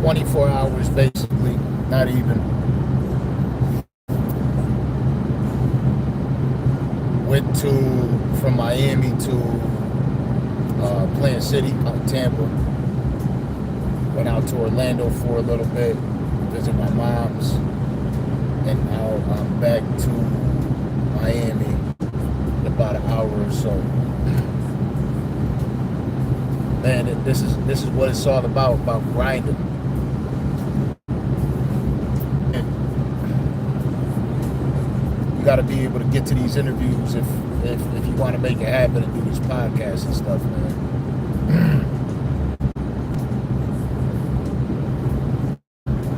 24 hours basically, not even. Went to from Miami to Plant City, Tampa. Went out to Orlando for a little bit, visit my mom's, and now I'm back to Miami in about an hour or so. Man, this is what it's all about grinding. And you got to be able to get to these interviews if you want to make it happen and do these podcasts and stuff, man.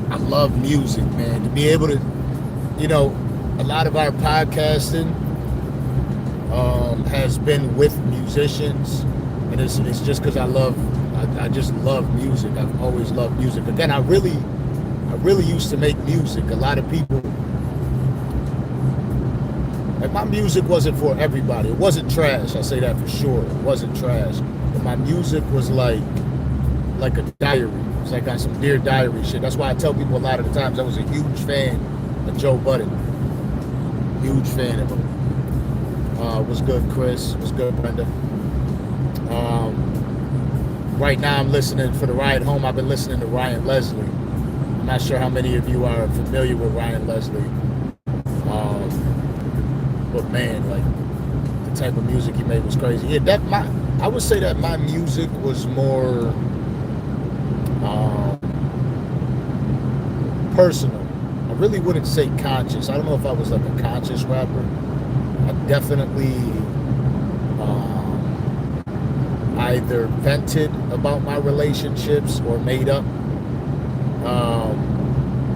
I love music, man. To be able to, a lot of our podcasting has been with musicians, and it's just because I just love music. I've always loved music. Again, I really used to make music. A lot of people, like, my music wasn't for everybody. It wasn't trash. I say that for sure. It wasn't trash. But my music was like a diary. It's like on some Dear Diary shit. That's why I tell people a lot of the times I was a huge fan of Joe Budden. Huge fan of him. What's good, Chris? What's good, Brenda? Right now I'm listening, for the ride home, I've been listening to Ryan Leslie. I'm not sure how many of you are familiar with Ryan Leslie. But man, like, the type of music he made was crazy. Yeah, I would say that my music was more personal. I really wouldn't say conscious. I don't know if I was like a conscious rapper. I definitely either vented about my relationships or made up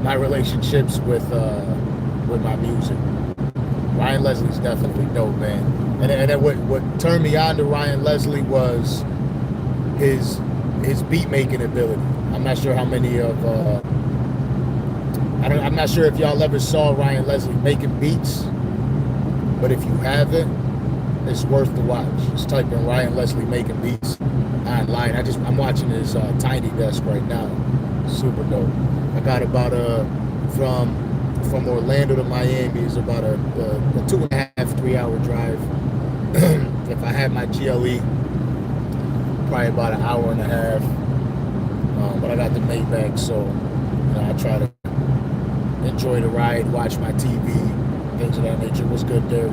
my relationships with my music. Ryan Leslie's definitely dope, man. And then what turned me on to Ryan Leslie was his beat making ability. I'm not sure how many of I'm not sure if y'all ever saw Ryan Leslie making beats, but if you haven't, it's worth the watch. Just type in Ryan Leslie making beats online. I'm watching his Tiny Desk right now. Super dope. I got about from Orlando to Miami is about a 2.5-3 hour drive. If I had my GLE, probably about an hour and a half. But I got the Maybach, so I try to enjoy the ride, watch my TV, things of that nature. What's good there?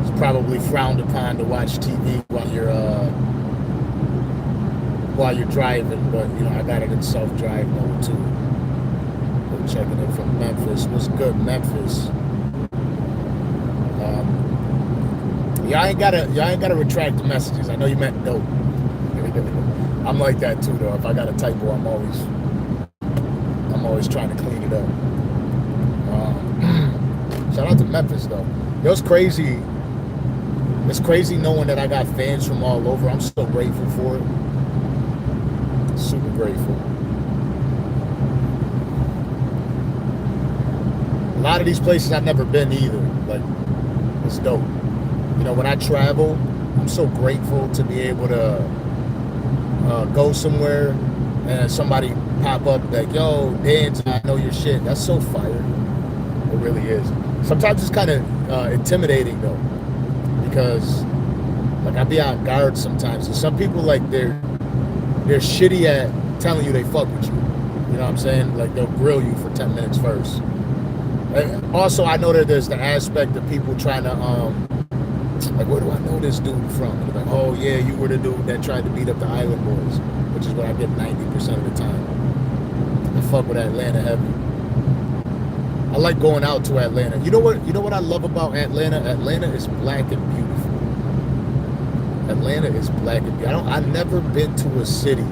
It's probably frowned upon to watch TV while you're driving, but I got it in self-drive mode too. We're checking it from Memphis. What's good, Memphis? Y'all ain't gotta retract the messages. I know you meant dope. I'm like that too, though. If I got a typo, I'm always trying to clean it up. Shout out to Memphis, though. It was crazy. It's crazy knowing that I got fans from all over. I'm so grateful for it. Super grateful. A lot of these places I've never been either. Like, it's dope. When I travel, I'm so grateful to be able to go somewhere and somebody pop up like, yo, Danza, I know your shit. That's so fire. It really is. Sometimes it's kind of intimidating though, because like I be on guard sometimes, and some people, like, they're shitty at telling you they fuck with you. You know what I'm saying? Like, they'll grill you for 10 minutes first. And also, I know that there's the aspect of people trying to like, where do I know this dude from? And they're like, oh yeah, you were the dude that tried to beat up the Island Boys, which is what I get 90% of the time. I fuck with Atlanta heavy. I like going out to Atlanta. You know what I love about Atlanta? Atlanta is black and beautiful. Atlanta is black and beautiful. I've never been to a city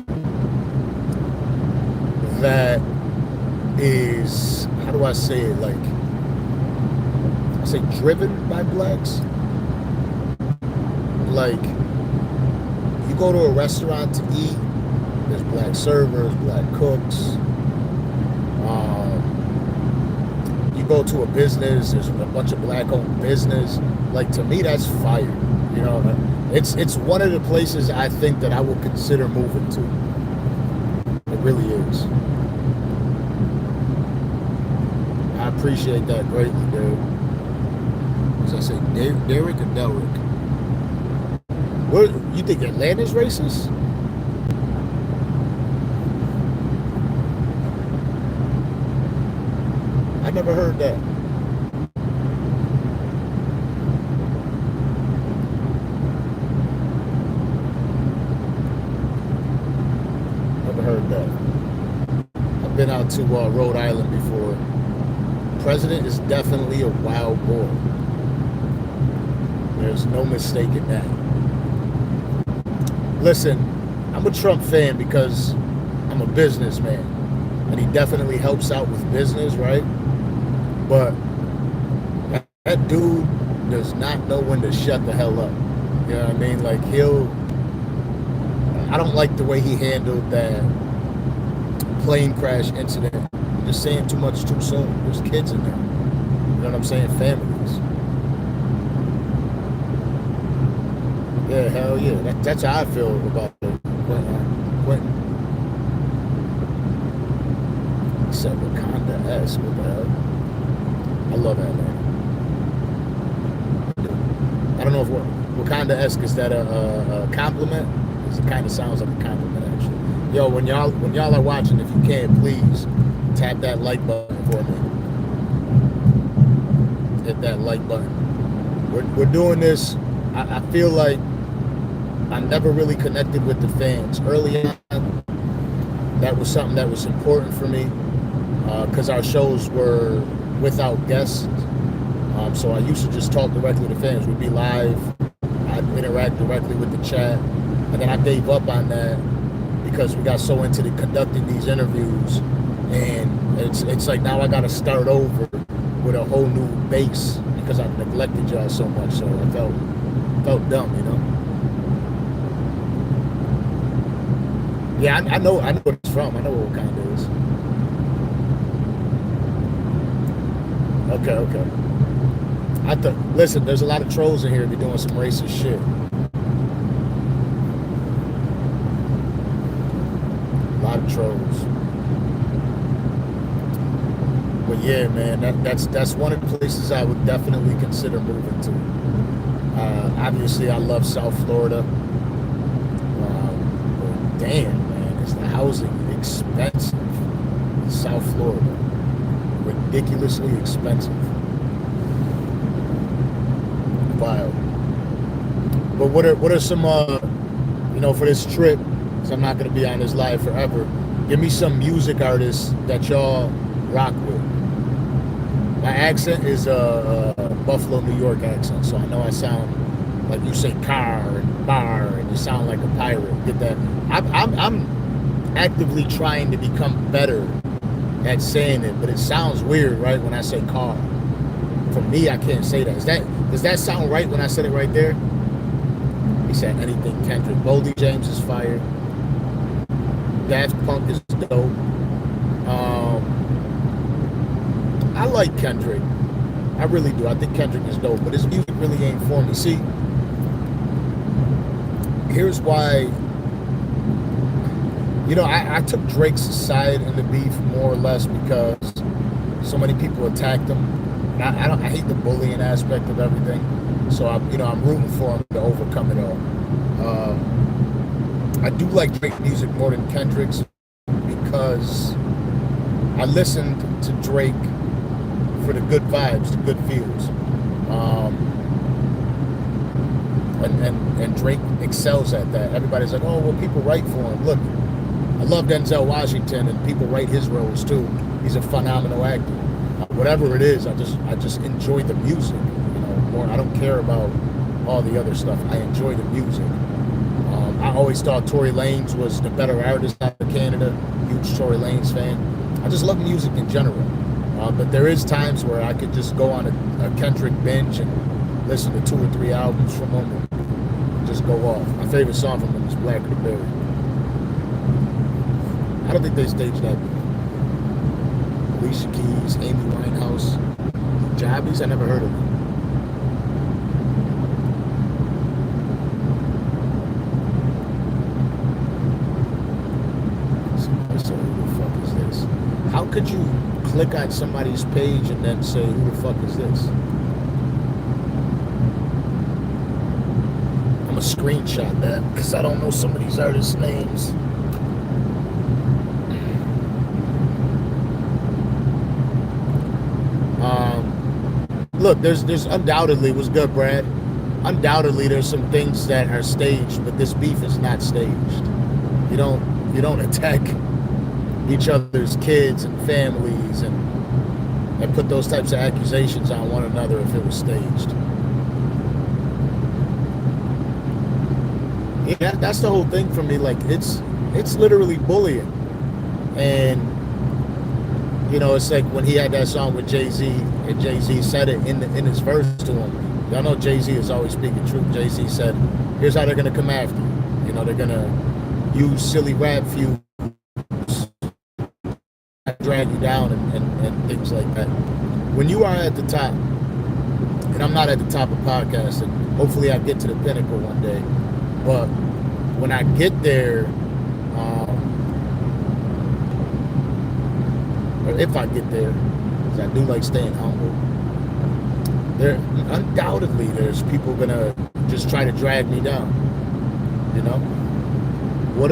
that is, how do I say it? Like, I say driven by blacks. Like, you go to a restaurant to eat, there's black servers, black cooks. You go to a business, there's a bunch of black-owned business. Like, to me, that's fire. It's one of the places I think that I will consider moving to. It really is. I appreciate that greatly, dude. As I say, Derek or Delrick? What you think Atlanta's racist? I never heard that. Never heard that. I've been out to Rhode Island before. President is definitely a wild boy. There's no mistaking that. Listen, I'm a Trump fan because I'm a businessman, and he definitely helps out with business, right? But that dude does not know when to shut the hell up. You know what I mean? Like I don't like the way he handled that plane crash incident. Just saying too much too soon. There's kids in there. You know what I'm saying? Families. Yeah, hell yeah. That's how I feel about it. Quentin. He said Wakanda-esque. What the hell? I love Atlanta. I don't know if Wakanda-esque is that a compliment? Because it kind of sounds like a compliment, actually. Yo, when y'all are watching, if you can, please tap that like button for me. Hit that like button. We're doing this. I feel like I never really connected with the fans early on. That was something that was important for me because our shows were without guests. So I used to just talk directly to fans. We'd be live. I'd interact directly with the chat. And then I gave up on that because we got so into conducting these interviews. And it's like now I got to start over with a whole new base because I've neglected y'all so much. So I felt dumb, you know? Yeah, I know where it's from. I know what kind it is. Okay. Listen, there's a lot of trolls in here be doing some racist shit. A lot of trolls. But yeah, man, that's one of the places I would definitely consider moving to. Obviously, I love South Florida. But damn, man, is the housing expensive in South Florida? Ridiculously expensive. Wild. But what are some for this trip? Because I'm not gonna be on this live forever. Give me some music artists that y'all rock with. My accent is a Buffalo, New York accent, so I know I sound like you say car and bar, and you sound like a pirate. Get that? I'm actively trying to become better at saying it, but it sounds weird, right? When I say car, for me, I can't say that. Does that sound right when I said it right there? He said anything Kendrick. Boldy James is fire. Daft Punk is dope. I like Kendrick. I really do. I think Kendrick is dope, but his music really ain't for me. See, here's why. I took Drake's side in the beef more or less because so many people attacked him. And I hate the bullying aspect of everything. So I'm rooting for him to overcome it all. I do like Drake music more than Kendrick's because I listened to Drake for the good vibes, the good feels. And Drake excels at that. Everybody's like, oh, well, people write for him. Look, I love Denzel Washington, and people write his roles too. He's a phenomenal actor. Whatever it is, I just enjoy the music. More. I don't care about all the other stuff. I enjoy the music. I always thought Tory Lanez was the better artist out of Canada. Huge Tory Lanez fan. I just love music in general. But there is times where I could just go on a Kendrick binge and listen to 2 or 3 albums from him and just go off. My favorite song from him is Black of the Berry. I don't think they staged that. Alicia Keys, Amy Winehouse, Jabbies, I never heard of them. could you click on somebody's page and then say, who the fuck is this? I'm gonna screenshot that because I don't know some of these artists' names. Look, there's undoubtedly, what's good, Brad? Undoubtedly, there's some things that are staged, but this beef is not staged. You don't attack each other's kids and families and put those types of accusations on one another if it was staged. Yeah, that's the whole thing for me. Like, it's literally bullying. And you know, it's like when he had that song with Jay-Z, and Jay-Z said it in his verse to him. Y'all know Jay-Z is always speaking truth. Jay-Z said, here's how they're going to come after you. You know, they're going to use silly rap feuds, drag you down and things like that. When you are at the top, and I'm not at the top of podcasting, hopefully I get to the pinnacle one day, but when I get there, or if I get there, because I do like staying humble, there undoubtedly there's people gonna just try to drag me down. You know? What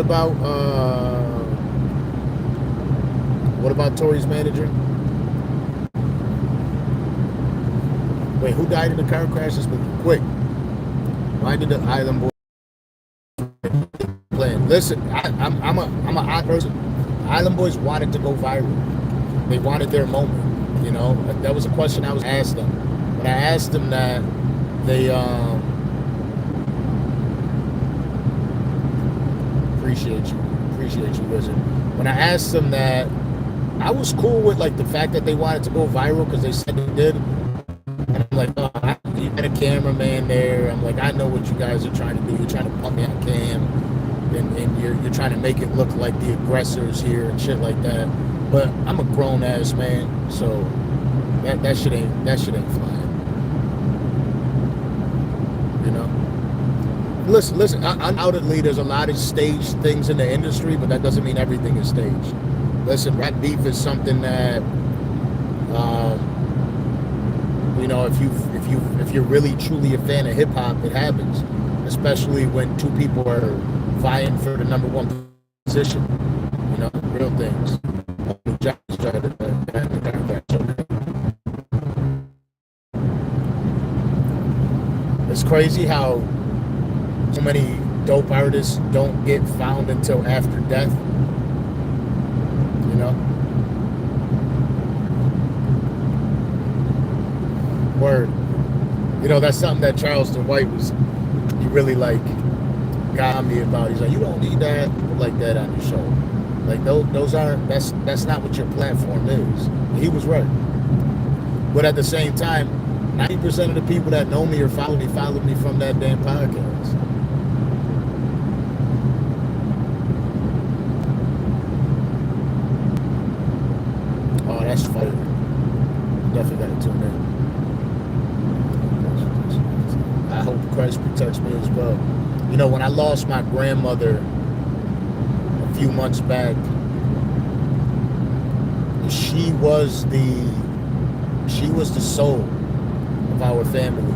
about Tory's manager? Wait, who died in the car crash? This movie? Quick. Why did the Island Boys play? Listen, I'm an odd person. Island Boys wanted to go viral. They wanted their moment, you know. That was a question I was asked them. When I asked them that, they appreciate you, Wizard. When I asked them that, I was cool with like the fact that they wanted to go viral because they said they did. And I'm like, oh, you got a cameraman there. I'm like, I know what you guys are trying to do. You're trying to pump me on cam, and you're trying to make it look like the aggressors here and shit like that. But I'm a grown ass man, so that shit ain't flying. You know. Listen. Undoubtedly, there's a lot of staged things in the industry, but that doesn't mean everything is staged. Listen, rap beef is something that, you know, if you're really truly a fan of hip hop, it happens. Especially when two people are vying for the number one position. You know, real things. It's crazy how so many dope artists don't get found until after death. You know? Word. You know, that's something that Charleston White he really like got on me about. He's like, you don't need that like that on your show. Like those aren't, that's not what your platform is. He was right. But at the same time, 90% of the people that know me or follow me from that damn podcast. Oh, that's fire. Definitely gotta tune in. I hope Christ protects me as well. You know, when I lost my grandmother a few months back, she was the soul of our family,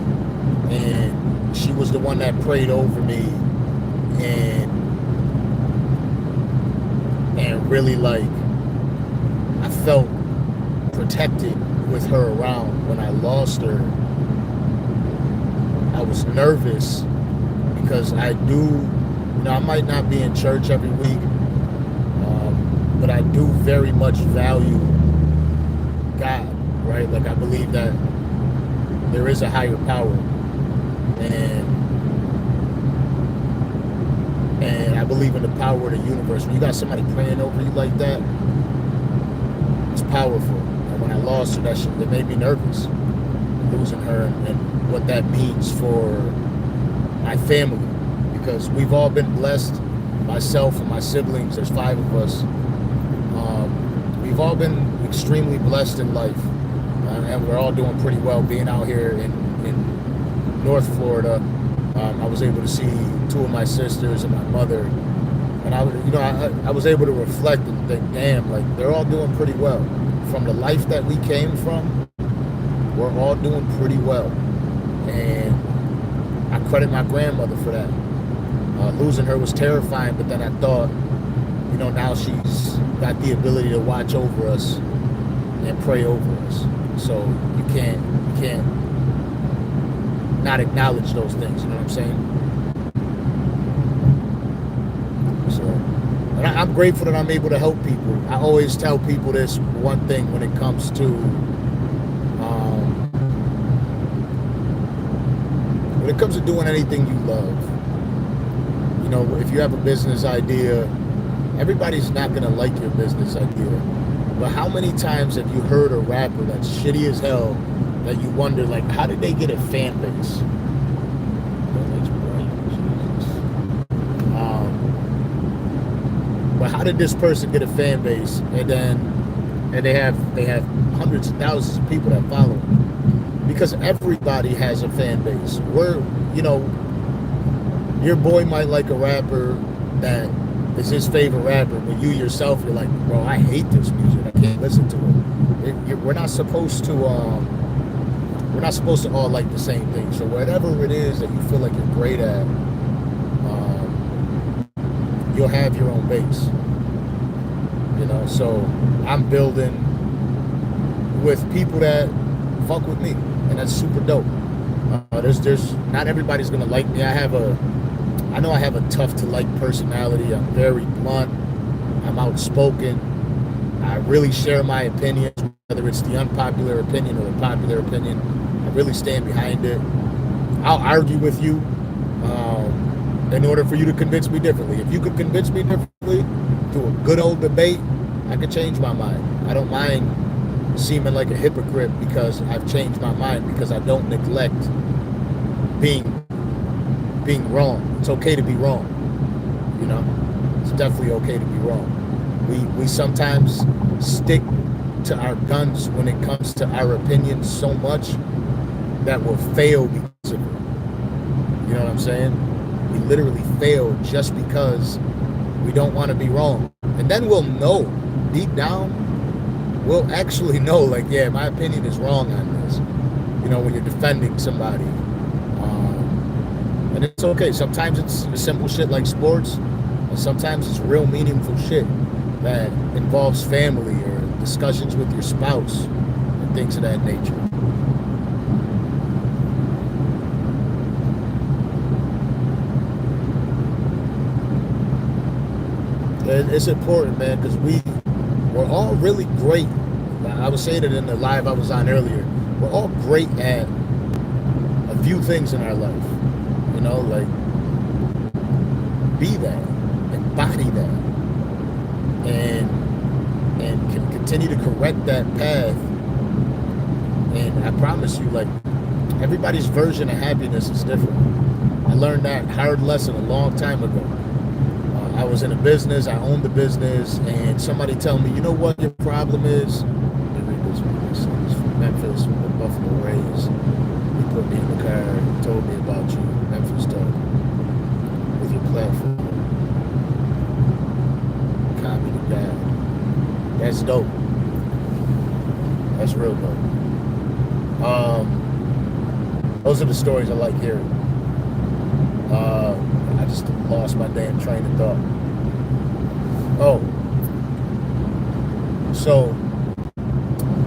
and she was the one that prayed over me and really, like, I felt protected with her around. When I lost her, I was nervous because I might not be in church every week, but I do very much value God, right? Like, I believe that there is a higher power, and I believe in the power of the universe. When you got somebody praying over you like that, it's powerful. And when I lost her, it made me nervous, losing her, and what that means for my family, because we've all been blessed. Myself and my siblings, there's 5 of us. We've all been extremely blessed in life, and we're all doing pretty well. Being out here in North Florida, I was able to see 2 of my sisters and my mother And I was able to reflect and think, damn, like they're all doing pretty well. From the life that we came from, we're all doing pretty well. And I credit my grandmother for that. Losing her was terrifying, but then I thought, now she's got the ability to watch over us and pray over us. So you can't not acknowledge those things. You know what I'm saying? So, and I'm grateful that I'm able to help people. I always tell people this one thing when it comes to doing anything you love. If you have a business idea, everybody's not gonna like your business idea. But how many times have you heard a rapper that's shitty as hell that you wonder, like, how did they get a fan base? But how did this person get a fan base? And they have hundreds of thousands of people that follow them. Because everybody has a fan base. Your boy might like a rapper that is his favorite rapper, but you yourself, you're like, bro, I hate this music. I can't listen to it. We're not supposed to all like the same thing. So whatever it is that you feel like you're great at, you'll have your own base. So I'm building with people that fuck with me, and that's super dope. There's not everybody's gonna like me. I know I have a tough to like personality. I'm very blunt. I'm outspoken. I really share my opinions, whether it's the unpopular opinion or the popular opinion. I really stand behind it. I'll argue with you in order for you to convince me differently. If you could convince me differently through a good old debate, I could change my mind. I don't mind seeming like a hypocrite because I've changed my mind, because I don't neglect being wrong. It's okay to be wrong. It's definitely okay to be wrong. We sometimes stick to our guns when it comes to our opinions so much that we'll fail because of it. You know what I'm saying? We literally fail just because we don't want to be wrong. And then we'll know, deep down, we'll actually know, like, yeah, my opinion is wrong on this. When you're defending somebody. And it's okay. Sometimes it's simple shit like sports, and sometimes it's real meaningful shit that involves family or discussions with your spouse and things of that nature. It's important, man, because we're all really great. I was saying it in the live I was on earlier. We're all great at a few things in our life. Like, be that, embody that, and can continue to correct that path. And I promise you, like, everybody's version of happiness is different. I learned that hard lesson a long time ago. I was in a business, I owned the business, and somebody tell me, you know what your problem is? Let me read this one. This is from Memphis, from the Buffalo Rays. He put me in the car and told me about you, Memphis Talk, with your platform. Copy to God. That's dope. That's real dope. Those are the stories I like hearing. I just lost my damn train of thought. So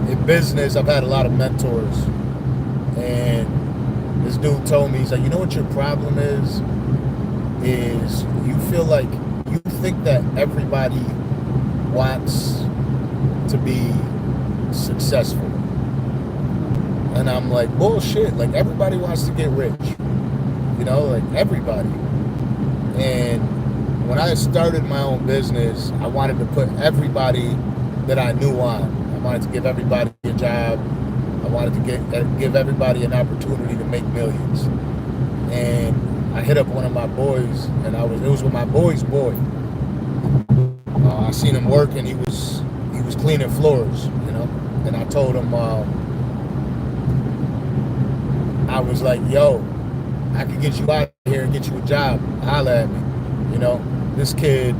in business, I've had a lot of mentors, and this dude told me, he's like, you know what your problem is you feel like you think that everybody wants to be successful. And I'm like, bullshit. Like, everybody wants to get rich. Like, everybody. And when I started my own business, I wanted to put everybody that I knew on. I wanted to give everybody a job. I wanted to give everybody an opportunity to make millions. And I hit up one of my boys, and it was with my boy's boy. I seen him work, and he was cleaning floors, And I told him, I was like, yo, I could get you out of here and get you a job. Holla at me. This kid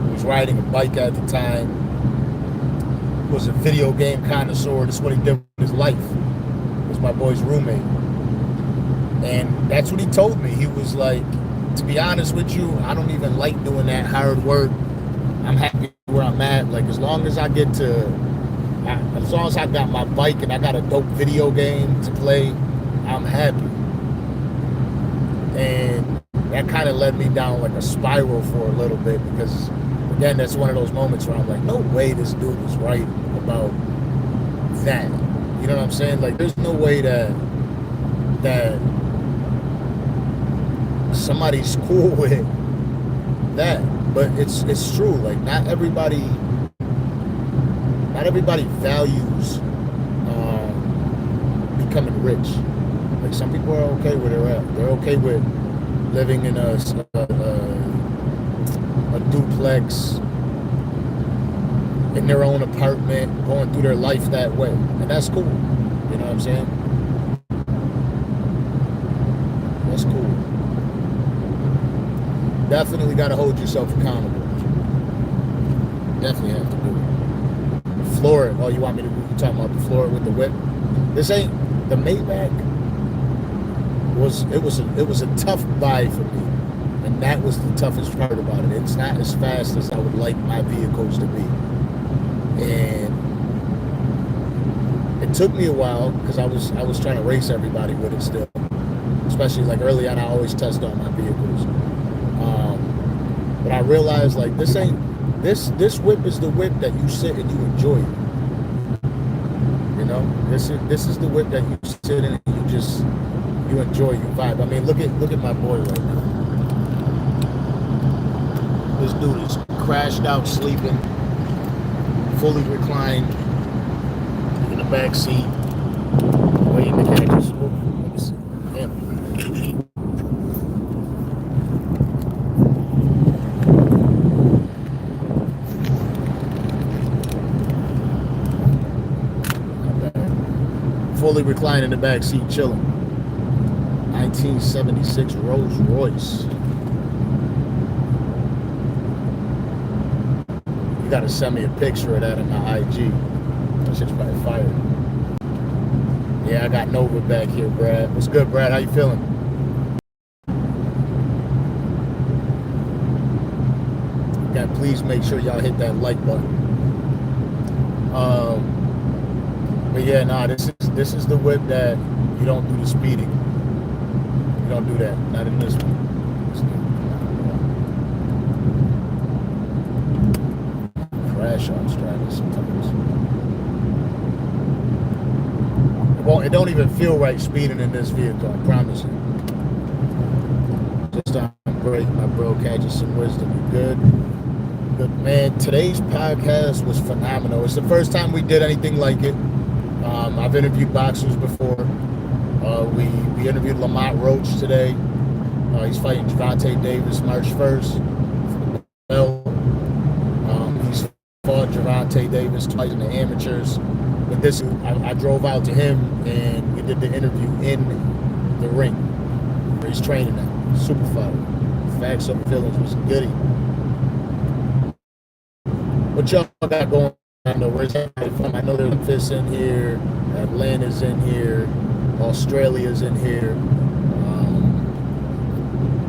who was riding a bike at the time, was a video game connoisseur. That's what he did with his life. Was my boy's roommate. And that's what he told me. He was like, to be honest with you, I don't even like doing that hard work. I'm happy where I'm at. Like, as long as I got my bike and I got a dope video game to play, I'm happy. And that kind of led me down like a spiral for a little bit, because again, that's one of those moments where I'm like, no way this dude was right about that. You know what I'm saying? Like, there's no way that somebody's cool with that. But it's true. Like, not everybody values becoming rich. Like, some people are okay where they're at. They're okay with living in a duplex, in their own apartment, going through their life that way. And that's cool. You know what I'm saying? That's cool. Definitely got to hold yourself accountable. Definitely have to do it. Floor it. Oh, you want me to you talking about the floor with the whip? This ain't the Maybach. It was a tough buy for me, and that was the toughest part about it. It's not as fast as I would like my vehicles to be, and it took me a while because I was trying to race everybody with it still, especially like early on. I always test on my vehicles, but I realized like this whip is the whip that you sit and you enjoy. You know, this is the whip that you sit in and you enjoy, you vibe. I mean, look at my boy right now. This dude is crashed out, sleeping, fully reclined in the back seat, waiting to catch his. Let me see. Damn. Fully reclined in the back seat, chilling. 1976 Rolls Royce. You gotta send me a picture of that in my IG. That shit's probably fire. Yeah, I got Nova back here, Brad. What's good, Brad? How you feeling? God, please make sure y'all hit that like button. But yeah, nah, this is the whip that you don't do the speeding. You don't do that. Not in this one. Crash on strata sometimes. It don't even feel right speeding in this vehicle, I promise you. Just on break, my bro, catching some wisdom. You good? Good, man. Today's podcast was phenomenal. It's the first time we did anything like it. I've interviewed boxers before. We interviewed Lamont Roach today. He's fighting Gervonta Davis March 1st for the belt. He's fought Gervonta Davis twice in the amateurs. But this, I drove out to him and we did the interview in the ring where he's training at. Super fire. Facts up feelings was goody. What y'all got going on? Where's everybody from? I know there's Memphis in here, Atlanta's in here, Australia's in here.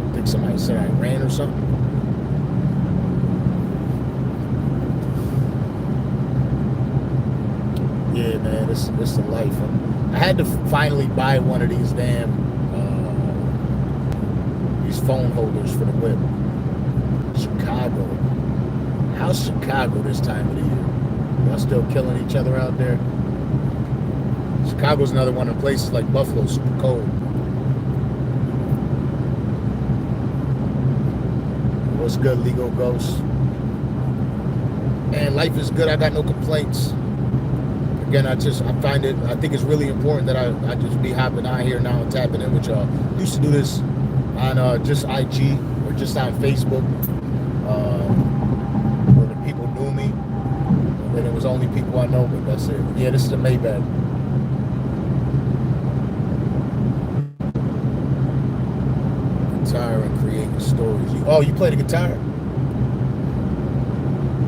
I think somebody said Iran or something. Yeah, man, this is the life. I had to finally buy one of these damn these phone holders for the whip. Chicago. How's Chicago this time of the year? Y'all still killing each other out there? Chicago's another one of the places like Buffalo, super cold. What's good, Legal Ghost? And life is good. I got no complaints. Again, I think it's really important that I just be hopping on here now and tapping in with y'all. I used to do this on just IG or just on Facebook, where the people knew me, and it was only people I know, but that's it. Yeah, this is a Maybach. Guitar and creating stories. You play the guitar?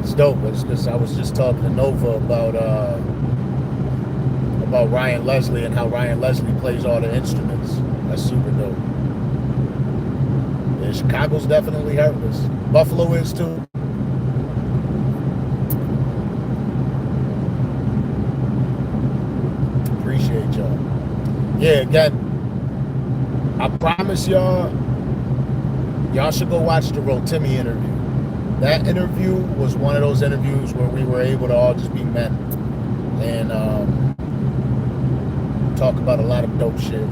It's dope. It's because I was just talking to Nova about Ryan Leslie and how Ryan Leslie plays all the instruments. That's super dope. Yeah, Chicago's definitely heartless. Buffalo is too. Appreciate y'all. Yeah, again, I promise y'all should go watch the Rotimi interview. That interview was one of those interviews where we were able to all just be men and talk about a lot of dope shit.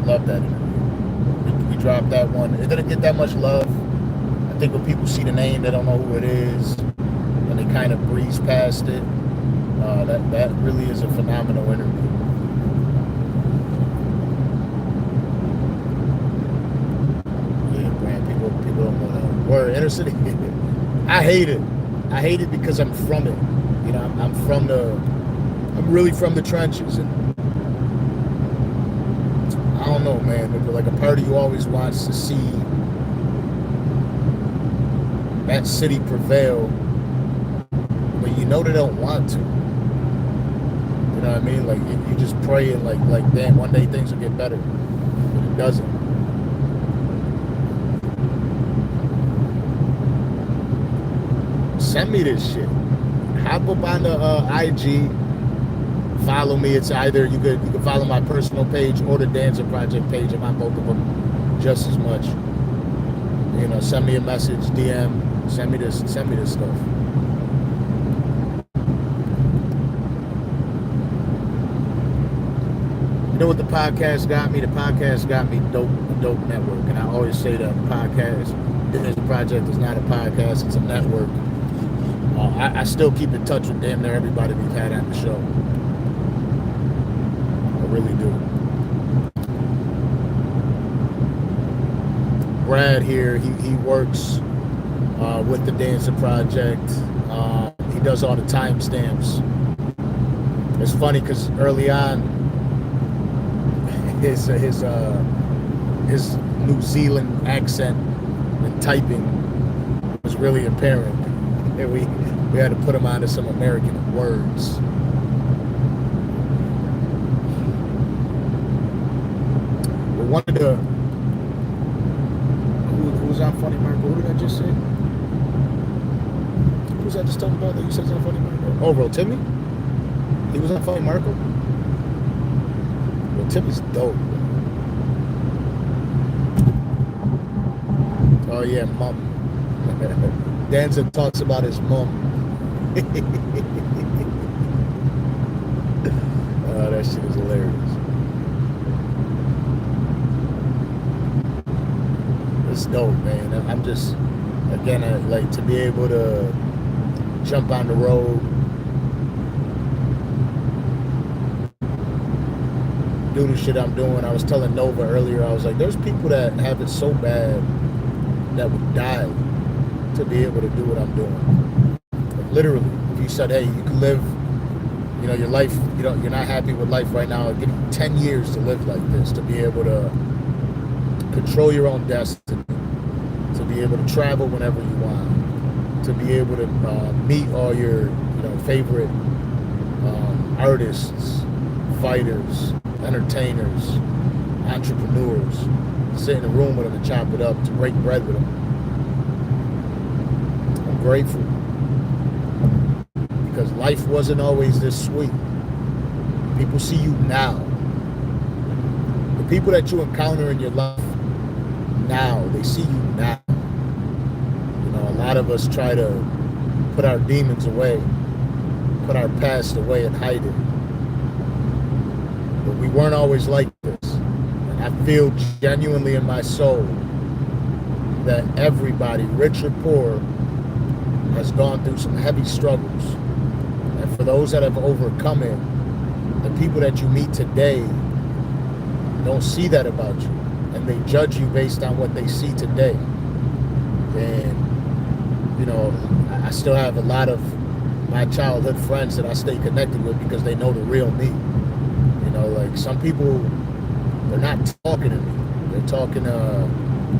Love that interview. We dropped that one. It didn't get that much love. I think when people see the name, they don't know who it is, and they kind of breeze past it. That really is a phenomenal interview. People don't want to. Word, inner city. I hate it. I hate it because I'm from it. You know, I'm really from the trenches, and I don't know, man. But like a part of you always wants to see that city prevail, but you know they don't want to. You know what I mean? Like you just pray and like damn, one day things will get better, but it doesn't. Send me this shit. Hop up on the IG. Follow me. It's either you can follow my personal page or the Danza Project page. I'm on both of them just as much. You know, send me a message, DM. Send me this stuff. You know what the podcast got me? The podcast got me dope network, and I always say that podcast. Danza Project is not a podcast; it's a network. I still keep in touch with damn near everybody we've had on the show. I really do. Brad here, he works with the Danza Project. He does all the timestamps. It's funny because early on, his New Zealand accent and typing was really apparent. And we had to put him onto some American words. But one of the who was on Funny Marco? Who did I just say? Who was I just talking about that you said was on Funny Marco? Oh, Rotimi? He was on Funny Marco? Rotimi's dope. Oh yeah, mom. Danza talks about his mom. Oh, that shit is hilarious. It's dope, man. I'm just, again, I like to be able to jump on the road, do the shit I'm doing. I was telling Nova earlier, I was like, there's people that have it so bad that would die to be able to do what I'm doing. Like literally, if you said, hey, you can live, you know, your life, you know, you're not happy with life right now, give you 10 years to live like this, to be able to control your own destiny, to be able to travel whenever you want, to be able to meet all your, you know, favorite artists, fighters, entertainers, entrepreneurs, sit in a room with them and chop it up, to break bread with them. I'm grateful because life wasn't always this sweet. People see you now. The people that you encounter in your life now, they see you now. You know, a lot of us try to put our demons away, put our past away and hide it. But we weren't always like this. And I feel genuinely in my soul that everybody, rich or poor, has gone through some heavy struggles. And for those that have overcome it, the people that you meet today don't see that about you. And they judge you based on what they see today. And, you know, I still have a lot of my childhood friends that I stay connected with because they know the real me. You know, like some people, they're not talking to me. They're talking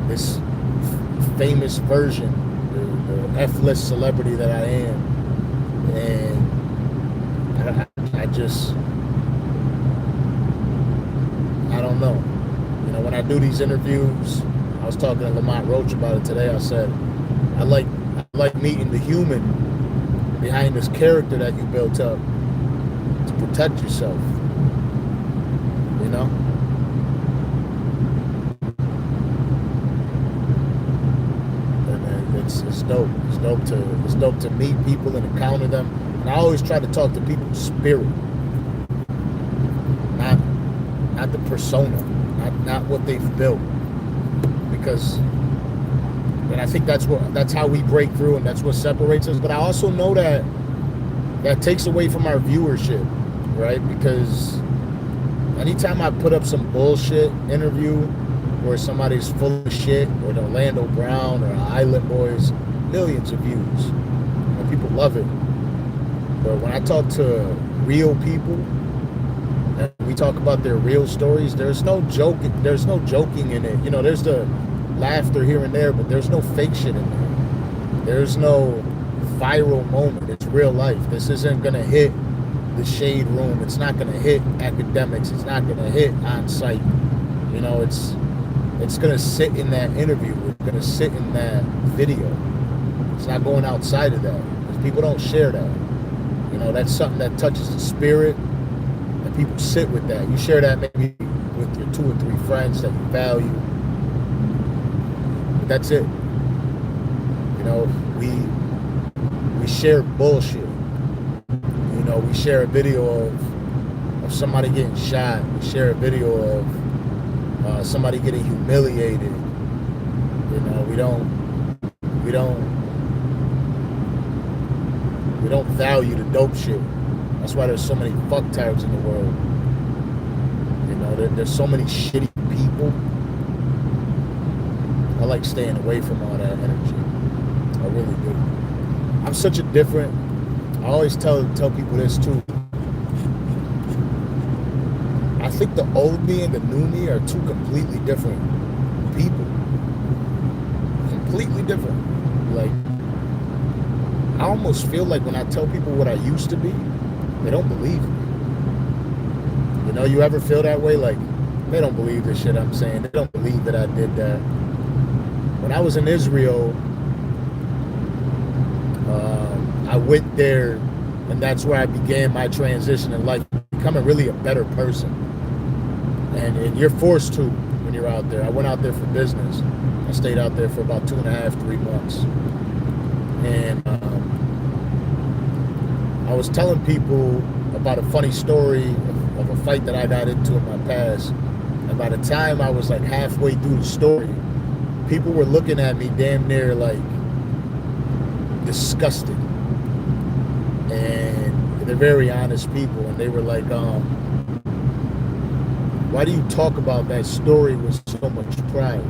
this famous version, the F-list celebrity that I am. And I just, I don't know. You know, when I do these interviews, I was talking to Lamont Roach about it today. I said, I like meeting the human behind this character that you built up to protect yourself. You know? And it's dope. It's dope to meet people and encounter them. And I always try to talk to people's spirit, not the persona, not what they've built. Because, and I think that's how we break through, and that's what separates us. But I also know that takes away from our viewership, right? Because anytime I put up some bullshit interview where somebody's full of shit, or the Orlando Brown or Island Boys, millions of views, and people love it. But when I talk to real people and we talk about their real stories, there's no joking in it. You know, there's the laughter here and there, but there's no fake shit in there. There's no viral moment. It's real life. This isn't gonna hit the shade room. It's not gonna hit academics. It's not gonna hit on site. You know, it's gonna sit in that interview. It's gonna sit in that video. It's not going outside of that, because people don't share that. You know, that's something that touches the spirit, and people sit with that. You share that maybe with your 2 or 3 friends that you value. But that's it. You know, we share bullshit. You know, we share a video of somebody getting shot. We share a video of somebody getting humiliated. You know, we don't value the dope shit. That's why there's so many fucktards in the world. You know, there's so many shitty people. I like staying away from all that energy. I really do. I'm such a different. I always tell people this too. I think the old me and the new me are two completely different people. Completely different. Like, I almost feel like when I tell people what I used to be, they don't believe me. You know, you ever feel that way? Like, they don't believe the shit I'm saying. They don't believe that I did that. When I was in Israel, I went there, and that's where I began my transition in life, becoming really a better person. And you're forced to when you're out there. I went out there for business. I stayed out there for about 2.5, 3 months. And I was telling people about a funny story of a fight that I got into in my past. And by the time I was like halfway through the story, people were looking at me damn near like disgusted. And they're very honest people. And they were like, why do you talk about that story with so much pride?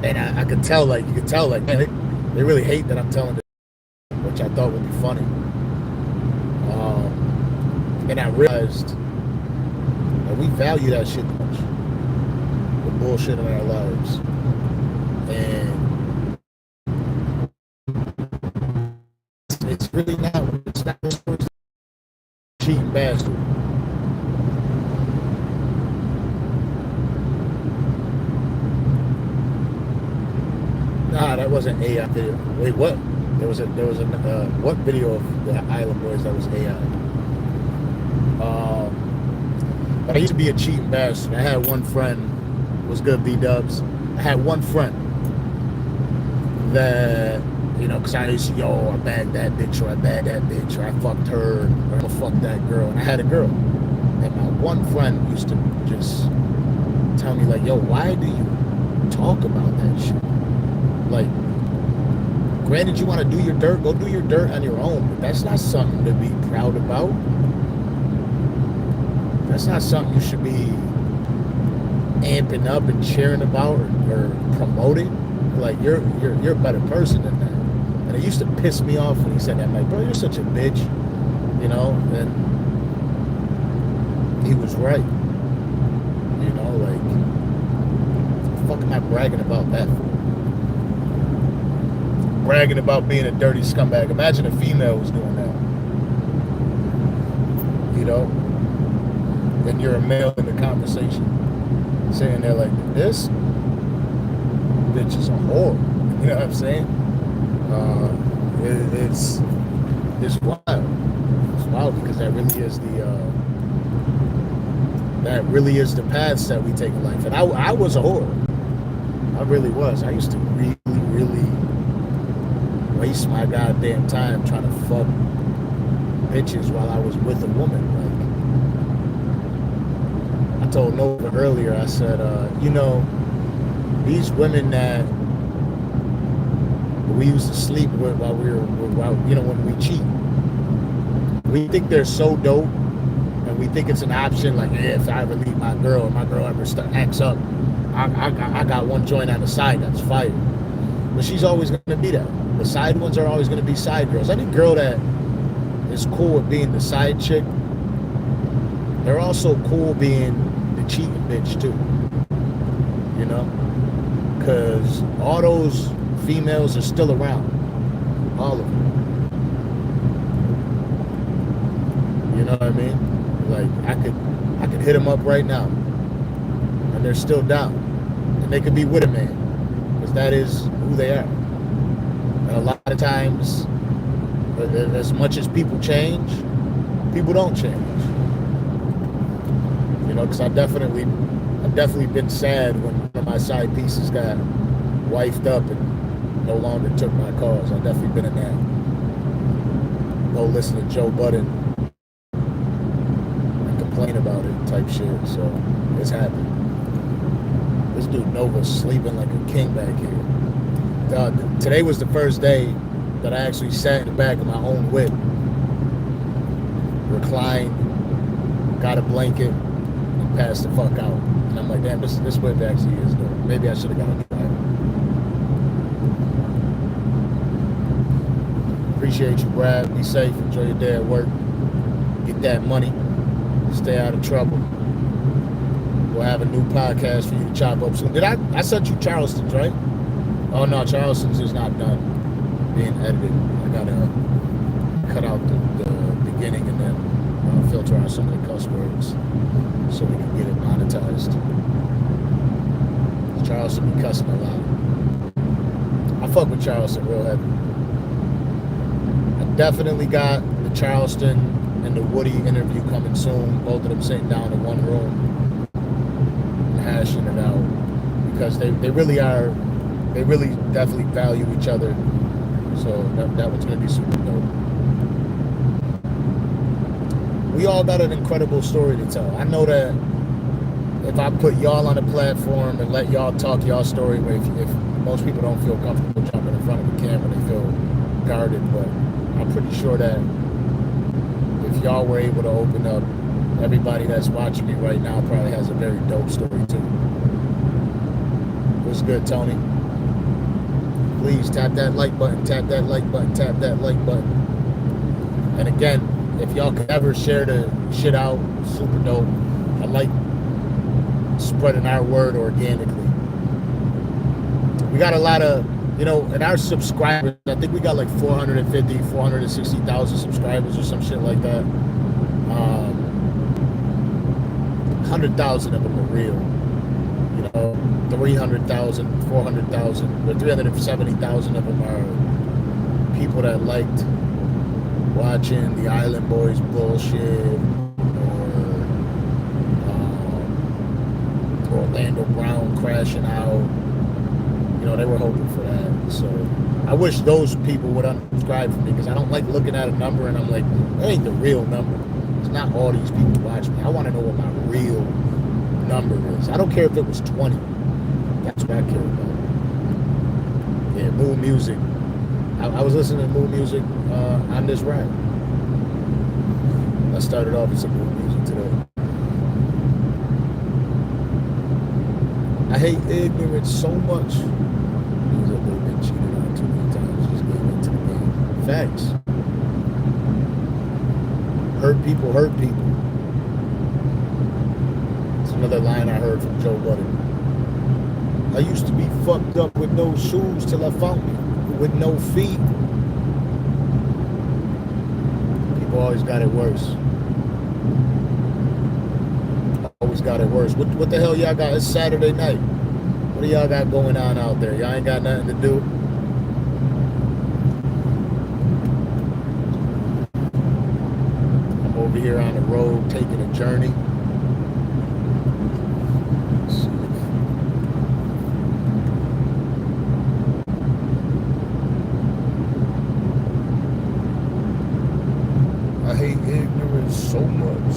And I could tell, like, you could tell, like, man, they really hate that I'm telling this, which I thought would be funny. And I realized that we value that shit much, the bullshit in our lives. And it's really not, it's not just a cheating bastard. Nah, that wasn't AI video. Wait, what? There was a what video of the Island Boys that was AI? But I used to be a cheating bastard. I had one friend, was good, B-dubs. I had one friend that, you know, because I used to, yo, I bagged that bitch, or I bagged that bitch, or I fucked her, or I'm gonna fuck that girl. And I had a girl. And my one friend used to just tell me, like, yo, why do you talk about that shit? Like, granted, you want to do your dirt, go do your dirt on your own, but that's not something to be proud about. That's not something you should be amping up and cheering about or promoting. Like, you're a better person than that. And it used to piss me off when he said that. I'm like, bro, you're such a bitch, you know. And he was right. You know, like, what the fuck am I bragging about that for? bragging about being a dirty scumbag. Imagine a female was doing that. You know? And you're a male in the conversation, saying they're like, this bitch is a whore. You know what I'm saying? It's wild. It's wild because that really is the paths that we take in life. And I was a whore. I really was. I used to really waste my goddamn time trying to fuck bitches while I was with a woman. Like, I told Nova earlier, I said, these women that we used to sleep with while when we cheat, we think they're so dope, and we think it's an option. Like, yeah, if I ever leave my girl, and my girl ever acts up, I got one joint on the side that's fire. But she's always going to be that. The side ones are always going to be side girls. Any girl that is cool with being the side chick, they're also cool being the cheating bitch too. You know? Because all those females are still around. All of them. You know what I mean? Like, I could hit them up right now, and they're still down. And they could be with a man, because that is who they are. And a lot of times, as much as people change, people don't change. You know, because I've definitely been sad when one of my side pieces got wifed up and no longer took my calls. I've definitely been in that. Go listen to Joe Budden and complain about it type shit. So it's happened. This dude Nova's sleeping like a king back here. Today was the first day that I actually sat in the back of my own whip, reclined, got a blanket, and passed the fuck out. And I'm like, damn, this whip actually is dope. Maybe I should have got a driver. Appreciate you, Brad. Be safe. Enjoy your day at work. Get that money. Stay out of trouble. We'll have a new podcast for you to chop up soon. I sent you Charleston's, right? Oh no, Charleston's is not done being edited. I gotta cut out the beginning and then filter out some of the cuss words so we can get it monetized. Charleston be cussing a lot. I fuck with Charleston real heavy. I definitely got the Charleston and the Woody interview coming soon. Both of them sitting down in one room and hashing it out, because they really definitely value each other. So that one's gonna be super dope. We all got an incredible story to tell. I know that if I put y'all on a platform and let y'all talk y'all story, if most people don't feel comfortable jumping in front of the camera, they feel guarded, but I'm pretty sure that if y'all were able to open up, everybody that's watching me right now probably has a very dope story too. What's good, Tony? Please tap that like button, tap that like button, tap that like button. And again, if y'all could ever share the shit out, super dope. I like spreading our word organically. We got a lot of, and our subscribers, I think we got like 460,000 subscribers or some shit like that. 100,000 of them are real. 300,000, 400,000, but 370,000 of them are people that liked watching the Island Boys bullshit, or Orlando Brown crashing out. They were hoping for that. So I wish those people would unsubscribe from me, because I don't like looking at a number and I'm like, that ain't the real number. It's not all these people watch me. I want to know what my real number is. I don't care if it was 20. That's what I care about. Yeah, Mood Music. I was listening to Mood Music on this ride. I started off with some Mood Music today. I hate ignorance so much. Means that they've been cheated on too many times. Just getting into the game. Facts. Hurt people hurt people. It's another line I heard from Joe Budden. I used to be fucked up with no shoes till I found me. with no feet. People always got it worse. Always got it worse. What the hell y'all got? It's Saturday night. What do y'all got going on out there? Y'all ain't got nothing to do. I'm over here on the road taking a journey. I hate ignorance so much.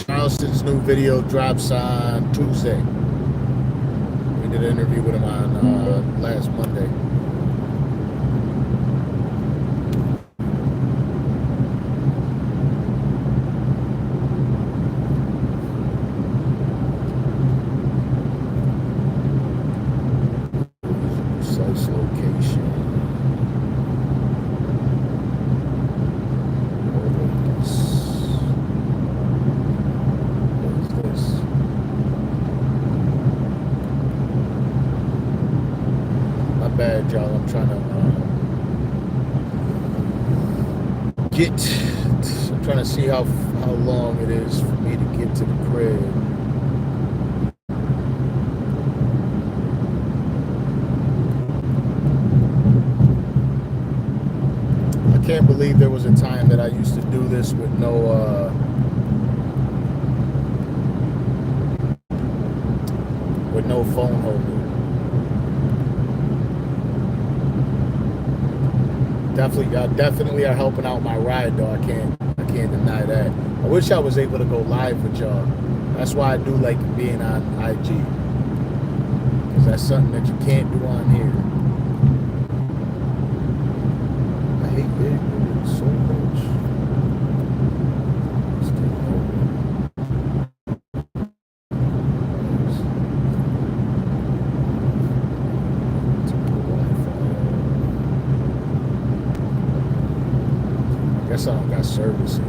Charleston's new video drops on Tuesday. We did an interview with him on last Monday. Precise location. Bad, y'all. I'm trying to see how long it is for me to get to the crib. I can't believe there was a time that I used to do this with no phone holder. Definitely are helping out my ride, though. I can't deny that. I wish I was able to go live with y'all. That's why I do like being on IG, because that's something that you can't do on here. I hate it so much. I guess I don't got service here.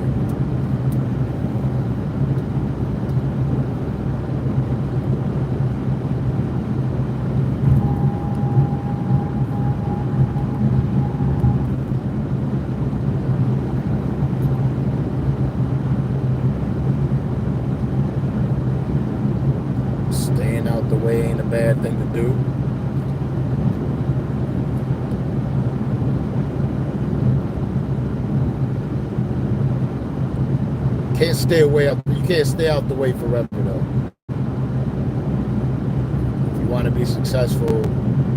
Staying out the way ain't a bad thing to do. Can't stay away up. You can't stay out the way forever, though. If you want to be successful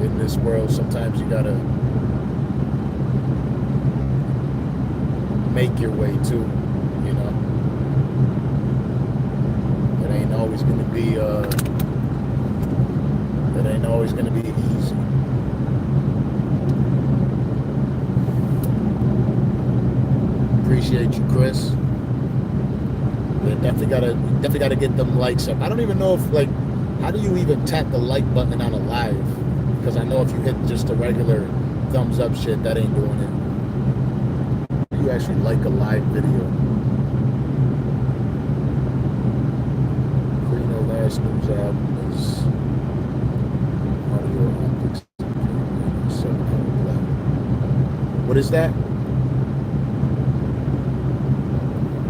in this world, sometimes you gotta make your way too. You know, it ain't always gonna be. It ain't always gonna be easy. Appreciate you, Chris. Definitely gotta get them likes up. I don't even know if, like, how do you even tap the like button on a live? Because I know if you hit just a regular thumbs up shit, that ain't doing it. You actually like a live video. Reno last news album is audio optics. What is that?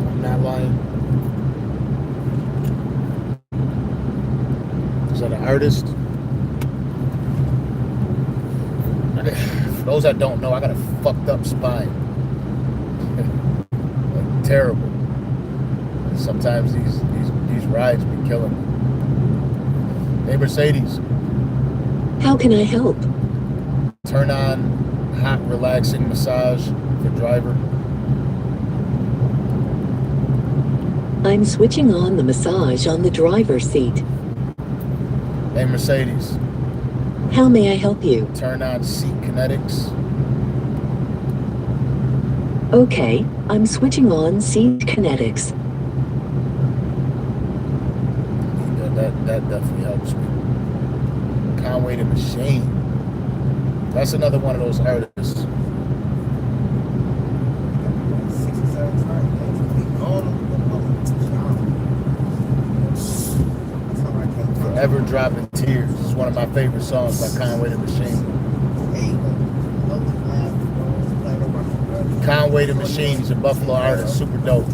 I'm not lying. Is that an artist? For those that don't know, I got a fucked up spine. Like, terrible. And sometimes these rides be killing me. Hey, Mercedes. How can I help? Turn on hot, relaxing massage for driver. I'm switching on the massage on the driver's seat. Hey, Mercedes. How may I help you? Turn on seat kinetics. Okay, I'm switching on seat kinetics. Yeah, that definitely helps me. Conway the Machine. That's another one of those artists. Forever Dropping Tears is one of my favorite songs by Conway the Machine. Conway the Machine is a Buffalo artist, super dope.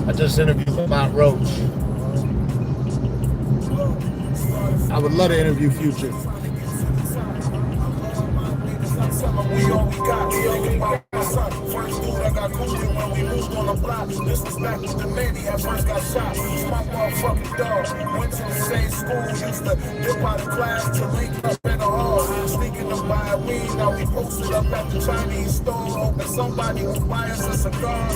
I just interviewed Lamont Roach. I would love to interview Future. We all we got, we all we got. My son, first dude I got cool when we moved on the block. This was back with the lady I first got shot. It's my motherfucking dog. Went to the same school, used to dip out of class to link up in the hall. Sneaking to buy weed, now we posted up at the Chinese store, hoping somebody would buy us a cigar.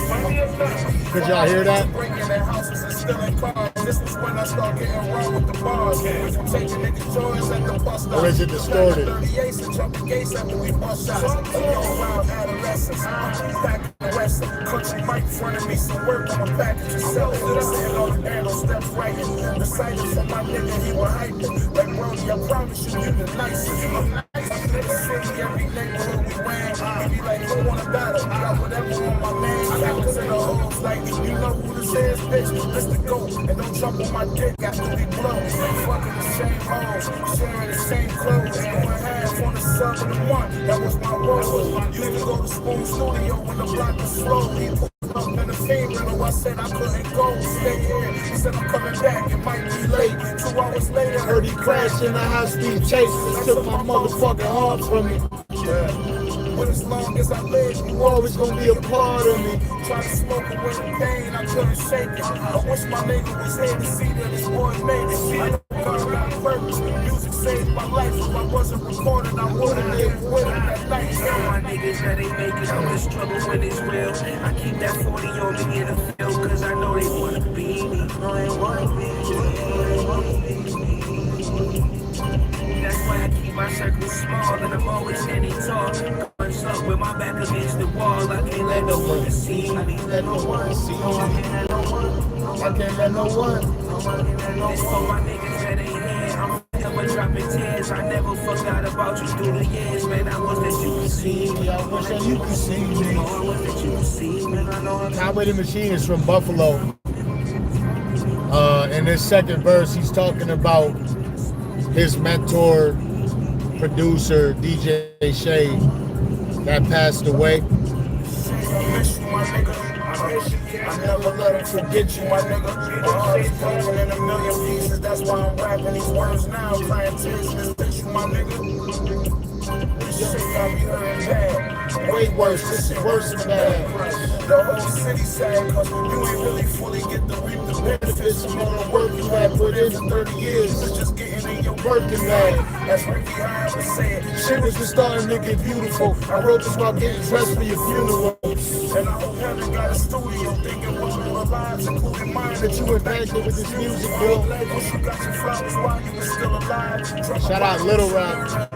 Could y'all hear that? Breaking their houses and stealing cars. This was when I started getting wrong with the bars. Taking niggas' joints at the bus stop. Or is it distorted? 38s and jumping gates after we bust shots. Around adolescence, back in the west, country mic in front of me, some work on my package and sell it. Sitting on the handle, steps writing. Decided for my nigga, he was hyping. Like Brody, I promise you, you the nicest. I'm nice. City, every neighborhood we ran. We be like, who wanna battle? Got whatever on my name. I got to the hoes like, you know who this is, bitch. This the GOAT. And don't jump on my dick after we blow. Fucking the same hoes, sharing the same clothes. Going half on the sub and the one. That was my role. Used to go to Spoon Studio when the block was slow. He pulled up in the female. I said I couldn't go. Stay here. He said I'm coming back. It might be late. 2 hours later, heard he crashed in a high-speed chase. He took my motherfucking heart from me. But as long as I live, you always gonna be a part of me. Try to smoke away the pain, I couldn't shake it. I wish my nigga was here to see that this boy made it. I don't got around purpose. Music saved my life. If I wasn't recording, I would've lived with him that night. Tell my niggas that they make it out this trouble when it's real. I keep that 40 on me in the field, cause I know they wanna be me. No, they wanna be me. That's why I keep my circle small, and I'm always standing tall. Guns up with my back against the wall. I can't let no one see me. Let no one see me. I can't let no one. This for my niggas that ain't here. I'm forever dropping tears. I never forgot about you through the years, man. I wish that you could see me. I wish that you could see me. I wish that you could see me. Conway the Machine is from Buffalo. In this second verse, he's talking about his mentor, producer, DJ Shay, that passed away. I never let him forget you, my nigga. My heart is falling in a million pieces. That's why I'm rapping these words now. Crying tears in this bitch, you, my nigga. This shit got me hurting bad. Way worse, this is worse than bad. The whole city sad, cause you ain't really fully get to reap the benefits of all the work you had put in for 30 years. It's just getting in your working bag. That's Ricky High would say it. Shit was just starting to get beautiful. I wrote this while getting dressed for your funeral. And I hope heaven got a studio thinking what all the lives, including mine, that you impacted with this music, bro. You got your flowers while you were still alive. Shout out Little Rap.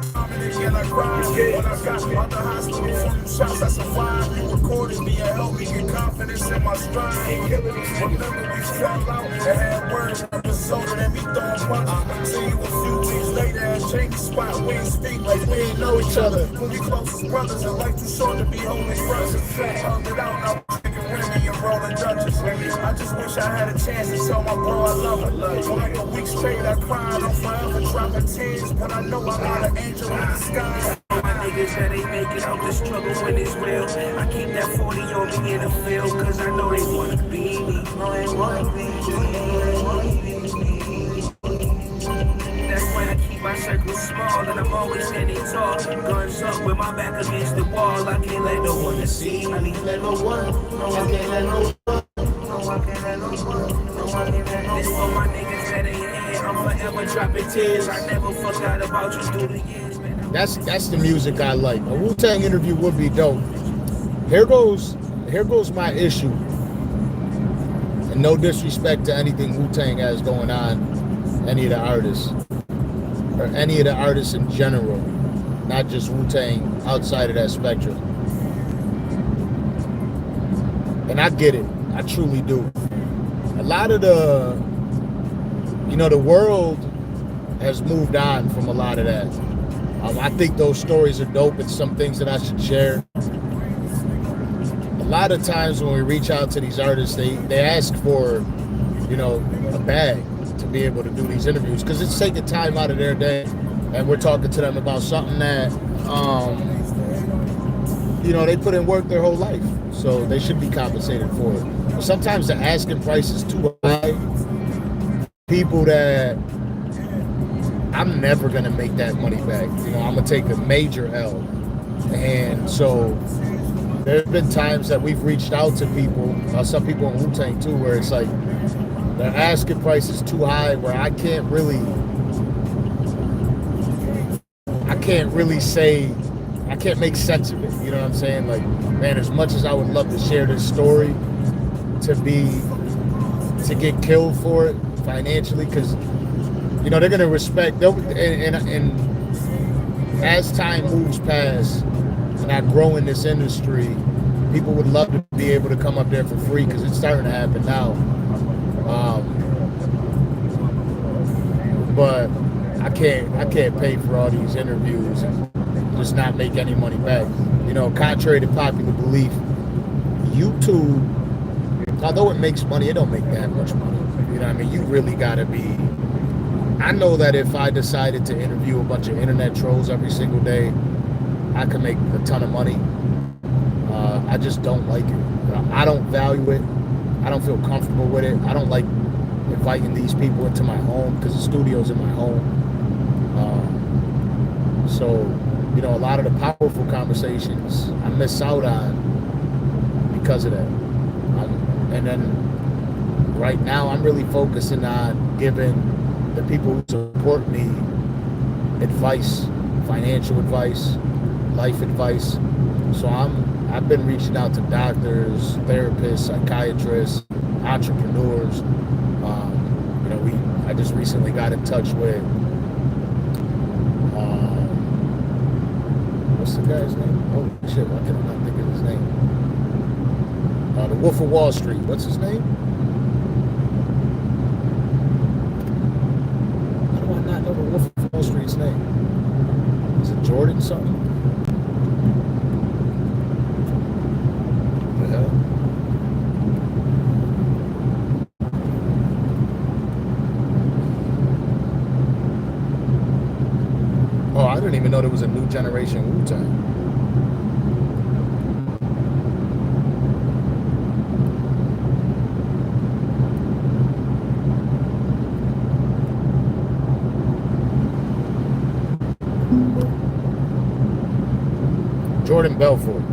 And I cried when I got out the hospital from them shots I survived. You recorded me and helped me get confidence in my stride. Remember we fell out and had words that resulted in me throwing punches. See you a few weeks later and change the spot. We ain't speak like we ain't know each other. When we close as brothers and life too short to be holding brothers. Hung it out, now I'm drinking Remy and rolling Dutchess. I just wish I had a chance to tell my bro I love her. For like a week straight I cried, I'm forever dropping tears. But I know I got an angel in the sky. My niggas that ain't make it out this trouble when it's real. I keep that 40 on me in the field, cause I know they wanna be me. No, they wanna be me. That's why I keep my circle small, and I'm always standing tall. Guns up with my back against the wall. I can't let no one see me. I can't let no one. I can't let no one. I can't let no one. This for my niggas that ain't here. I'm forever dropping tears. I never forgot about you through the years, man. That's the music I like. A Wu-Tang interview would be dope. Here goes my issue. And no disrespect to anything Wu-Tang has going on, any of the artists, or any of the artists in general, not just Wu-Tang outside of that spectrum. And I get it. I truly do. A lot of the world has moved on from a lot of that. I think those stories are dope. It's some things that I should share. A lot of times when we reach out to these artists, they ask for, a bag to be able to do these interviews because it's taking time out of their day, and we're talking to them about something that, they put in work their whole life, so they should be compensated for it. But sometimes the asking price is too high. People that I'm never gonna make that money back. I'm gonna take a major L, and so there's been times that we've reached out to people, some people in Wu-Tang too, where it's like their asking price is too high, where I can't really say, I can't make sense of it. You know what I'm saying? Like, man, as much as I would love to share this story, to get killed for it financially, because they're gonna respect. And as time moves past, and I grow in this industry, people would love to be able to come up there for free because it's starting to happen now. But I can't pay for all these interviews and just not make any money back. Contrary to popular belief, YouTube, although it makes money, it don't make that much money. You really gotta be. I know that if I decided to interview a bunch of internet trolls every single day, I could make a ton of money. I just don't like it. I don't value it. I don't feel comfortable with it. I don't like inviting these people into my home because the studio's in my home. So, a lot of the powerful conversations I miss out on because of that. And then right now I'm really focusing on giving the people who support me advice, financial advice, life advice. So I've been reaching out to doctors, therapists, psychiatrists, entrepreneurs. I just recently got in touch with what's the guy's name? Oh shit, why can I not think of his name? The Wolf of Wall Street. What's his name? How do I not know the Wolf of Wall Street's name? Is it Jordan something? What the hell? Oh, I didn't even know there was a new generation Wu-Tang. Jordan Belfort.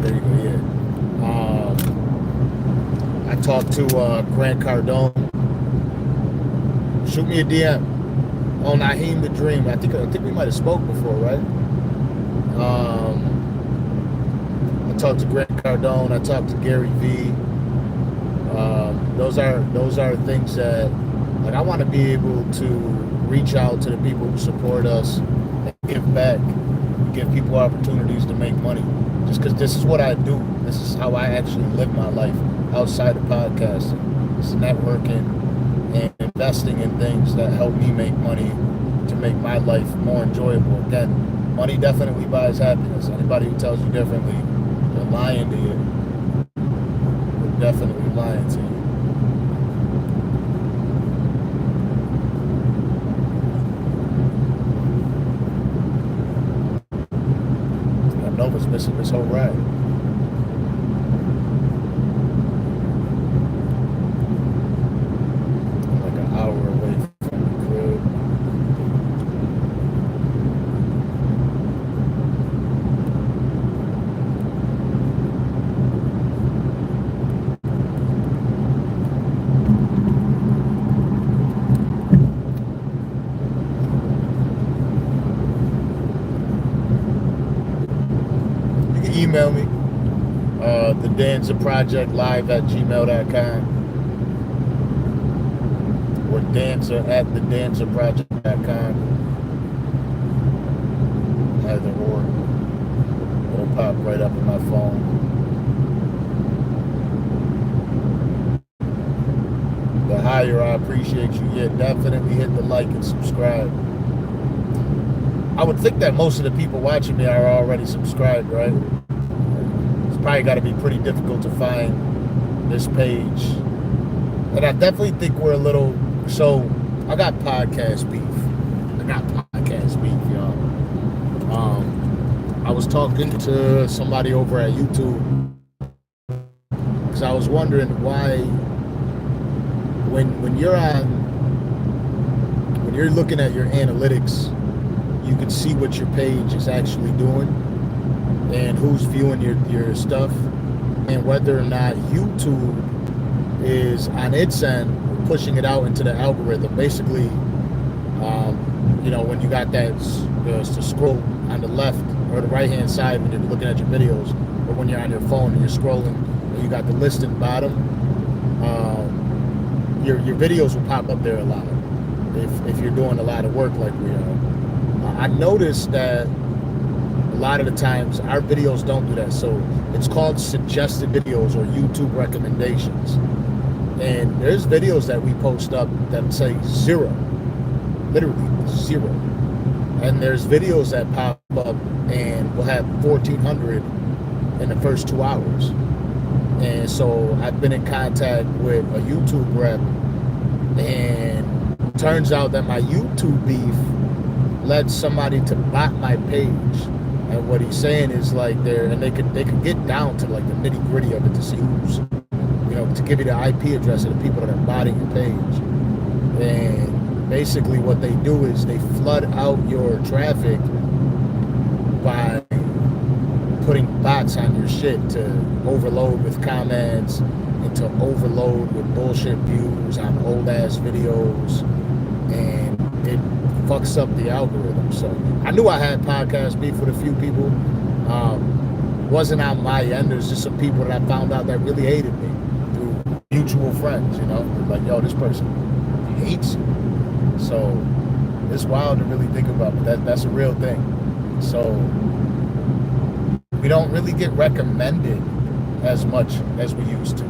There you go, yeah. I talked to Grant Cardone. Shoot me a DM on Naheem the Dream. I think we might have spoke before, right? I talked to Grant Cardone. I talked to Gary V. Those are things that, like, I want to be able to reach out to the people who support us and give back, give people opportunities to make money. Just because this is what I do. This is how I actually live my life outside of podcasting. It's networking and investing in things that help me make money to make my life more enjoyable. Again, money definitely buys happiness. Anybody who tells you differently, they're lying to you. They're definitely lying to you. Nova's missing this whole ride. I'm like an hour away from the crib. Email me, the Danza Project live at gmail.com or danza at the danzaproject.com. Either or. It'll pop right up in my phone. fire. I appreciate you. Yeah, definitely hit the like and subscribe. I would think that most of the people watching me are already subscribed, right? It's probably got to be pretty difficult to find this page. And I definitely think we're a little... So, I got podcast beef. Y'all. I was talking to somebody over at YouTube because I was wondering why when you're looking at your analytics, you can see what your page is actually doing and who's viewing your stuff, and whether or not YouTube is on its end pushing it out into the algorithm. Basically, when you got that to scroll on the left or the right hand side when you're looking at your videos, or when you're on your phone and you're scrolling and you got the listing bottom, your videos will pop up there a lot if you're doing a lot of work like we are. I noticed that a lot of the times our videos don't do that. So it's called suggested videos or YouTube recommendations. And there's videos that we post up that say 0, literally 0. And there's videos that pop up and will have 1,400 in the first 2 hours. And so I've been in contact with a YouTube rep, and it turns out that my YouTube beef led somebody to bot my page. And what he's saying is like they could get down to like the nitty gritty of it to see who's, to give you the IP address of the people that are botting your page. And basically what they do is they flood out your traffic by putting bots on your shit to overload with comments and to overload with bullshit views on old ass videos, and it fucks up the algorithm. So I knew I had podcast beef with a few people. Wasn't on my end. There's just some people that I found out that really hated me through mutual friends, like, yo, this person hates you. So it's wild to really think about, but that's a real thing. So we don't really get recommended as much as we used to,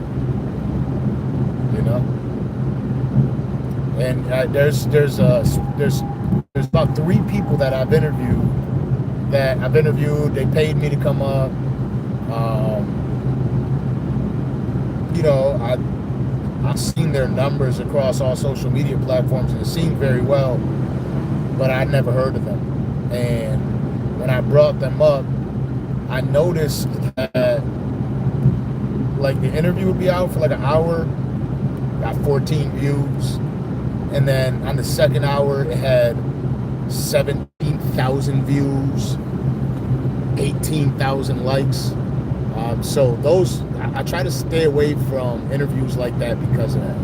And there's about 3 people that I've interviewed. They paid me to come up. I've seen their numbers across all social media platforms, and it seemed very well, but I'd never heard of them. And when I brought them up, I noticed that like the interview would be out for like an hour, got 14 views, and then on the second hour it had 17,000 views, 18,000 likes. So I try to stay away from interviews like that because of that.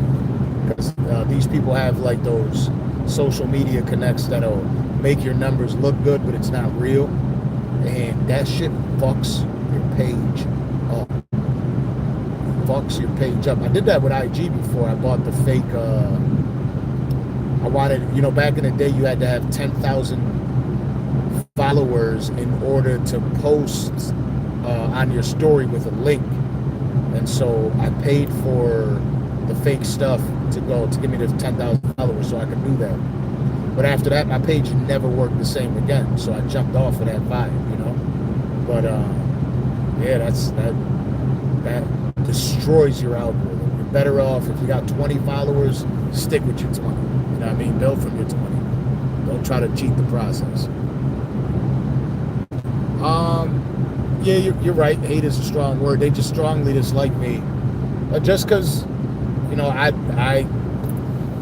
Because these people have like those social media connects that'll make your numbers look good, but it's not real. And that shit fucks your page up. Fucks your page up. I did that with IG before. I bought the fake, I wanted, back in the day you had to have 10,000 followers in order to post on your story with a link. And so I paid for the fake stuff to give me the 10,000 followers so I could do that. But after that, my page never worked the same again. So I jumped off of that vibe, But that destroys your algorithm. You're better off if you got 20 followers, stick with your 20. You know what I mean? Build from your 20. Don't try to cheat the process. Yeah, you're right. Hate is a strong word. They just strongly dislike me, just because,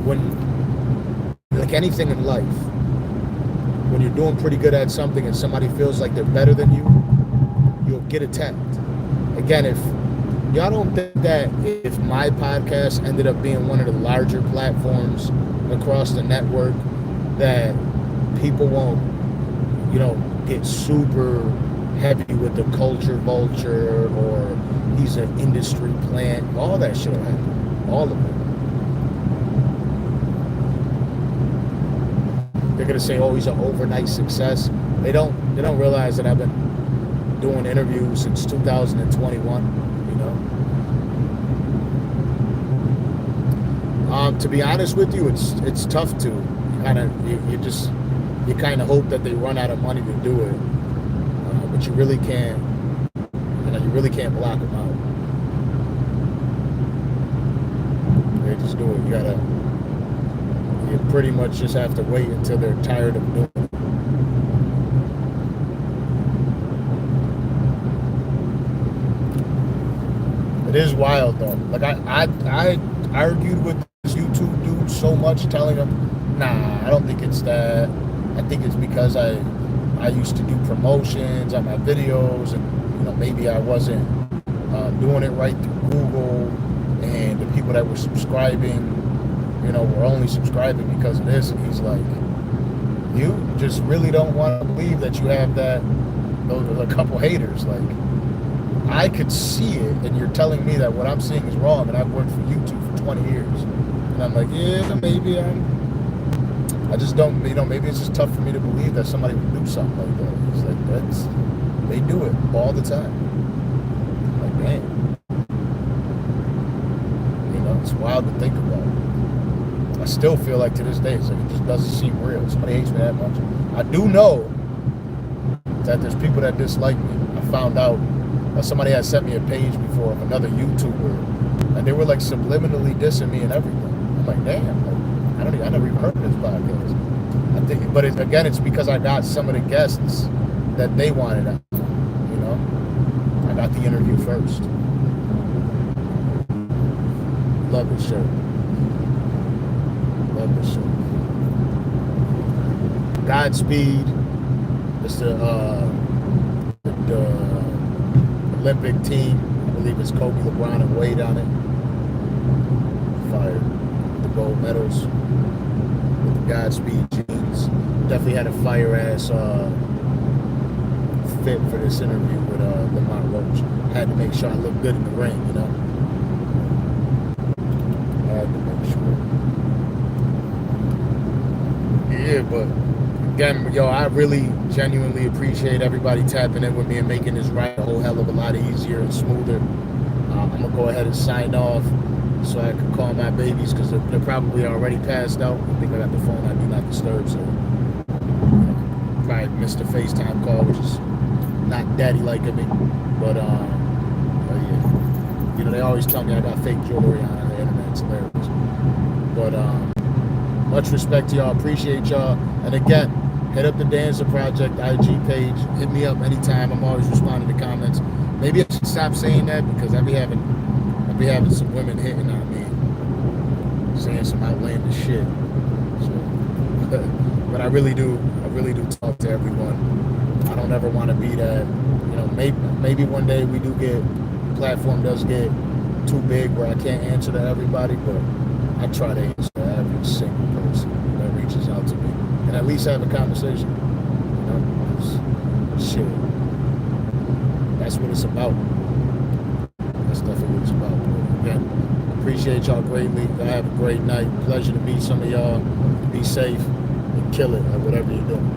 when, like anything in life, when you're doing pretty good at something and somebody feels like they're better than you, you'll get attacked. Again, if y'all don't think that if my podcast ended up being one of the larger platforms across the network, that people won't, get super heavy with the culture vulture or he's an industry plant. All that shit will happen. All of it. They're gonna say, oh, he's an overnight success. They don't realize that I've been doing interviews since 2021, To be honest with you, it's tough to you kind of hope that they run out of money to do it, but you really can't. You really can't block them out. They just do it. You pretty much just have to wait until they're tired of doing it. It is wild though. Like I argued with this YouTube dude so much, telling him, nah, I don't think it's that. I think it's because I used to do promotions on my videos, and maybe I wasn't doing it right through Google, and the people that were subscribing, were only subscribing because of this. And he's like, you just really don't want to believe that you have a couple haters. Like, I could see it, and you're telling me that what I'm seeing is wrong, and I've worked for YouTube for 20 years. And I'm like, yeah, maybe I just don't, maybe it's just tough for me to believe that somebody would do something like that. It's like, they do it all the time. Like, man. It's wild to think about. I still feel like to this day, it's like it just doesn't seem real. Somebody hates me that much. I do know that there's people that dislike me. I found out somebody had sent me a page before of another YouTuber, and they were like subliminally dissing me and everything. I'm like, damn, I never even heard of this podcast. I think, but it's because I got some of the guests that they wanted out. I got the interview first. Love this show. Love this show. Godspeed. It's the Olympic team. I believe it's Kobe, LeBron, and Wade on it. Fire. The gold medals with the Godspeed jeans. Definitely had a fire ass fit for this interview with Lamont Roach. Had to make sure I looked good in the ring, Had to make sure. Yeah, but again, I really genuinely appreciate everybody tapping in with me and making this ride a whole hell of a lot easier and smoother. I'm gonna go ahead and sign off so I can call my babies, because they're probably already passed out. I think I got the phone on Do Not Disturb, so probably missed a FaceTime call, which is not daddy-like of me. But yeah, they always tell me I got fake jewelry on the internet. It's hilarious. But much respect to y'all. Appreciate y'all. And again, hit up the Danza Project IG page. Hit me up anytime. I'm always responding to comments. Maybe I should stop saying that, because I be having some women hitting on me, saying some outlandish shit. So, but I really do talk to everyone. I don't ever want to be that. Maybe one day the platform does get too big where I can't answer to everybody, but I try to answer to every single person that reaches out to me, and at least have a conversation. Shit, that's what it's about. That's definitely what it's about. Again, appreciate y'all greatly. Y'all have a great night. Pleasure to meet some of y'all. Be safe and kill it at whatever you're doing.